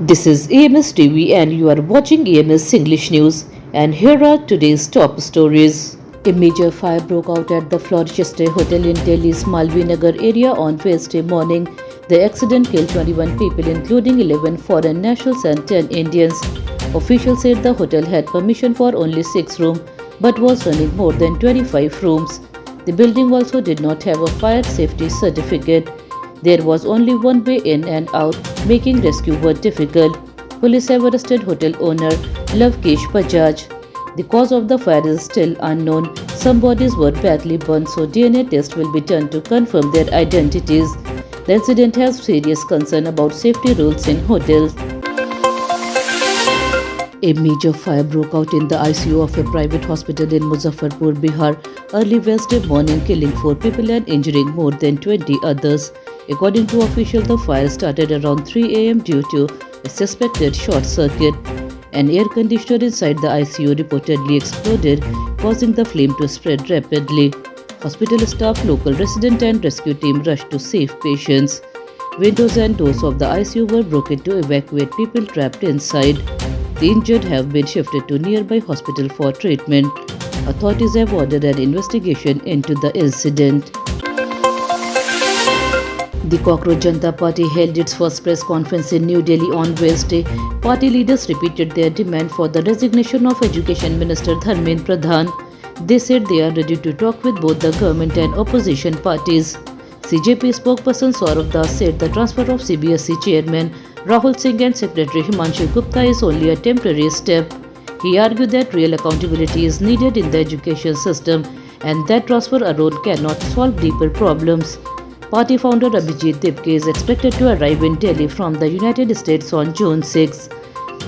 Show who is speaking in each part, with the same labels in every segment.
Speaker 1: This is EMS TV and you are watching EMS English News, and here are today's top stories. A major fire broke out at the Florchester Hotel in Delhi's Malvinagar area on Wednesday morning. The accident killed 21 people including 11 foreign nationals and 10 Indians. Officials said the hotel had permission for only 6 rooms but was running more than 25 rooms. The building also did not have a fire safety certificate. There was only one way in and out, making rescue work difficult. Police have arrested hotel owner Lavkesh Bajaj. The cause of the fire is still unknown. Some bodies were badly burned, so DNA tests will be done to confirm their identities. The incident has serious concern about safety rules in hotels. A major fire broke out in the ICU of a private hospital in Muzaffarpur, Bihar, early Wednesday morning, killing 4 people and injuring more than 20 others. According to officials, the fire started around 3 a.m. due to a suspected short circuit. An air conditioner inside the ICU reportedly exploded, causing the flame to spread rapidly. Hospital staff, local resident and rescue team rushed to save patients. Windows and doors of the ICU were broken to evacuate people trapped inside. The injured have been shifted to nearby hospital for treatment. Authorities have ordered an investigation into the incident. The Cockroach Janata Party held its first press conference in New Delhi on Wednesday. Party leaders repeated their demand for the resignation of Education Minister Dharmendra Pradhan. They said they are ready to talk with both the government and opposition parties. CJP spokesperson Saurav Das said the transfer of CBSE chairman Rahul Singh and Secretary Himanshu Gupta is only a temporary step. He argued that real accountability is needed in the education system and that transfer alone cannot solve deeper problems. Party founder Abhijit Dipke is expected to arrive in Delhi from the United States on June 6.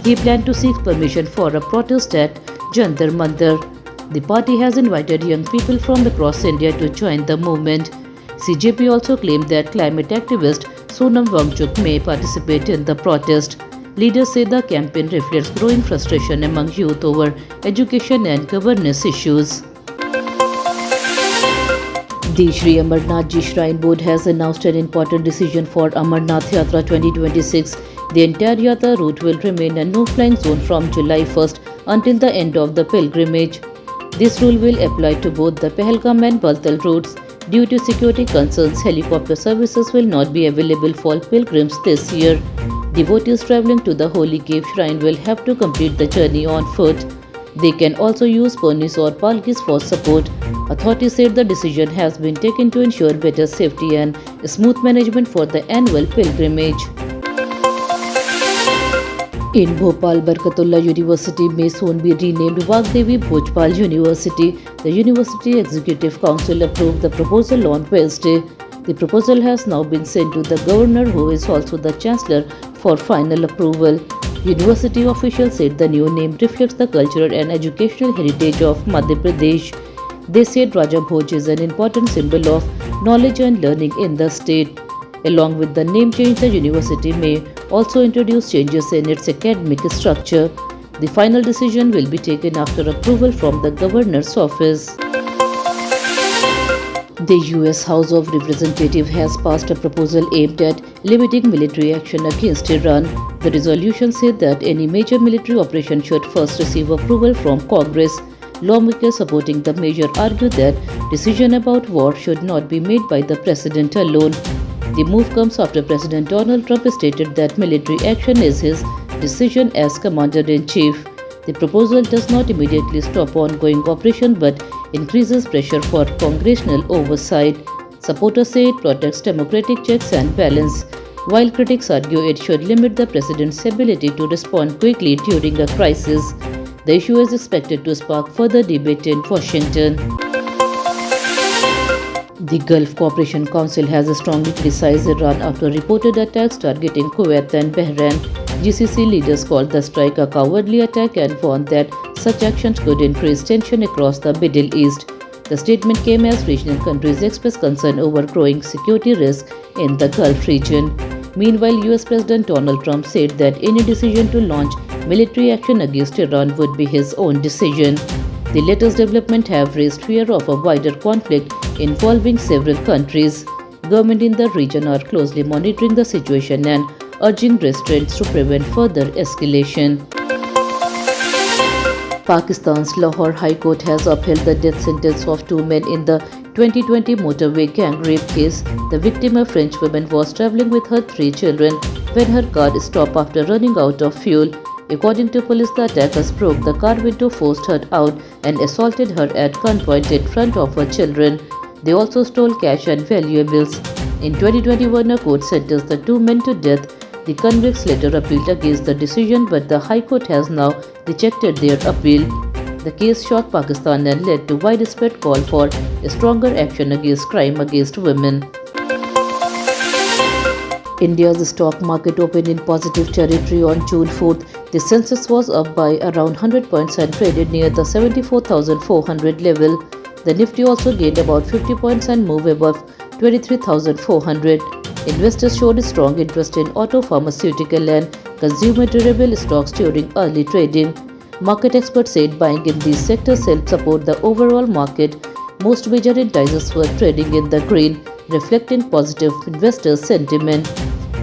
Speaker 1: He planned to seek permission for a protest at Jantar Mandir. The party has invited young people from across India to join the movement. CJP also claimed that climate activist Sonam Wangchuk may participate in the protest. Leaders say the campaign reflects growing frustration among youth over education and governance issues. The Shri Amarnath Ji Shrine Board has announced an important decision for Amarnath Yatra 2026. The entire Yatra route will remain a no-flying zone from July 1st until the end of the pilgrimage. This rule will apply to both the Pahalgam and Baltal routes. Due to security concerns, helicopter services will not be available for pilgrims this year. Devotees travelling to the Holy Cave Shrine will have to complete the journey on foot. They can also use ponies or palkis for support. Authorities said the decision has been taken to ensure better safety and smooth management for the annual pilgrimage. In Bhopal, Barkatullah University may soon be renamed Vagdevi Bhojpal University. The University Executive Council approved the proposal on Wednesday. The proposal has now been sent to the governor, who is also the chancellor, for final approval. University officials said the new name reflects the cultural and educational heritage of Madhya Pradesh. They said Raja Bhoj is an important symbol of knowledge and learning in the state. Along with the name change, the university may also introduce changes in its academic structure. The final decision will be taken after approval from the governor's office. The US House of Representatives has passed a proposal aimed at limiting military action against Iran. The resolution said that any major military operation should first receive approval from Congress. Lawmakers supporting the measure argue that decision about war should not be made by the president alone. The move comes after President Donald Trump stated that military action is his decision as commander-in-chief. The proposal does not immediately stop ongoing operation but increases pressure for congressional oversight. Supporters say it protects democratic checks and balance, while critics argue it should limit the president's ability to respond quickly during a crisis. The issue is expected to spark further debate in Washington. The Gulf Cooperation Council has strongly criticized Iran after reported attacks targeting Kuwait and Bahrain. GCC leaders called the strike a cowardly attack and warned that such actions could increase tension across the Middle East. The statement came as regional countries expressed concern over growing security risks in the Gulf region. Meanwhile, US President Donald Trump said that any decision to launch military action against Iran would be his own decision. The latest developments have raised fear of a wider conflict involving several countries. Governments in the region are closely monitoring the situation and urging restraints to prevent further escalation. Pakistan's Lahore High Court has upheld the death sentence of two men in the 2020 motorway gang rape case. The victim, a French woman, was traveling with her three children when her car stopped after running out of fuel. According to police, the attackers broke the car window, forced her out, and assaulted her at gunpoint in front of her children. They also stole cash and valuables. In 2021, a court sentenced the two men to death. The convicts later appealed against the decision, but the High Court has now rejected their appeal. The case shocked Pakistan and led to widespread call for stronger action against crime against women. India's stock market opened in positive territory on June 4th. The Sensex was up by around 100 points and traded near the 74,400 level. The Nifty also gained about 50 points and moved above 23,400. Investors showed strong interest in auto, pharmaceutical and consumer durable stocks during early trading. Market experts said buying in these sectors helped support the overall market. Most major indices were trading in the green, reflecting positive investor sentiment.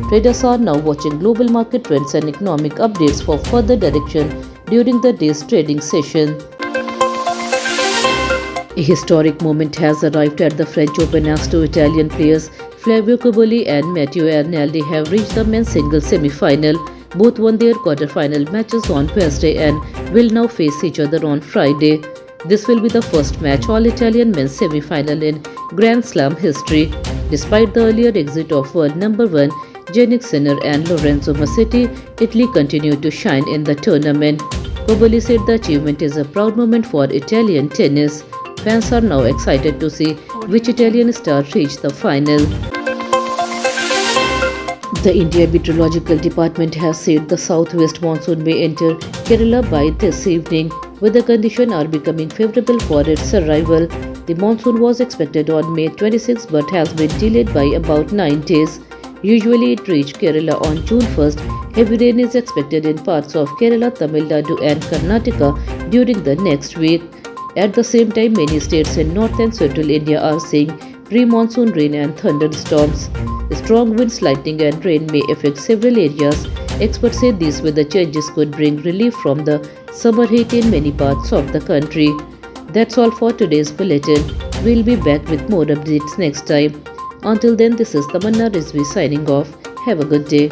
Speaker 1: Traders are now watching global market trends and economic updates for further direction during the day's trading session. A historic moment has arrived at the French Open as two Italian players, Flavio Cobolli and Matteo Arnaldi, have reached the men's singles semi-final. Both won their quarter-final matches on Wednesday and will now face each other on Friday. This will be the first match all-Italian men's semi-final in Grand Slam history. Despite the earlier exit of world number one Jannik Sinner and Lorenzo Musetti, Italy continued to shine in the tournament. Cobolli said the achievement is a proud moment for Italian tennis. Fans are now excited to see which Italian star reach the final. The India Meteorological Department has said the southwest monsoon may enter Kerala by this evening. Weather conditions are becoming favorable for its arrival. The monsoon was expected on May 26 but has been delayed by about 9 days. Usually it reached Kerala on June 1st. Heavy rain is expected in parts of Kerala, Tamil Nadu and Karnataka during the next week. At the same time, many states in north and central India are seeing pre-monsoon rain and thunderstorms. Strong winds, lightning and rain may affect several areas. Experts say these weather changes could bring relief from the summer heat in many parts of the country. That's all for today's bulletin. We'll be back with more updates next time. Until then, this is Tamanna Rizvi signing off. Have a good day.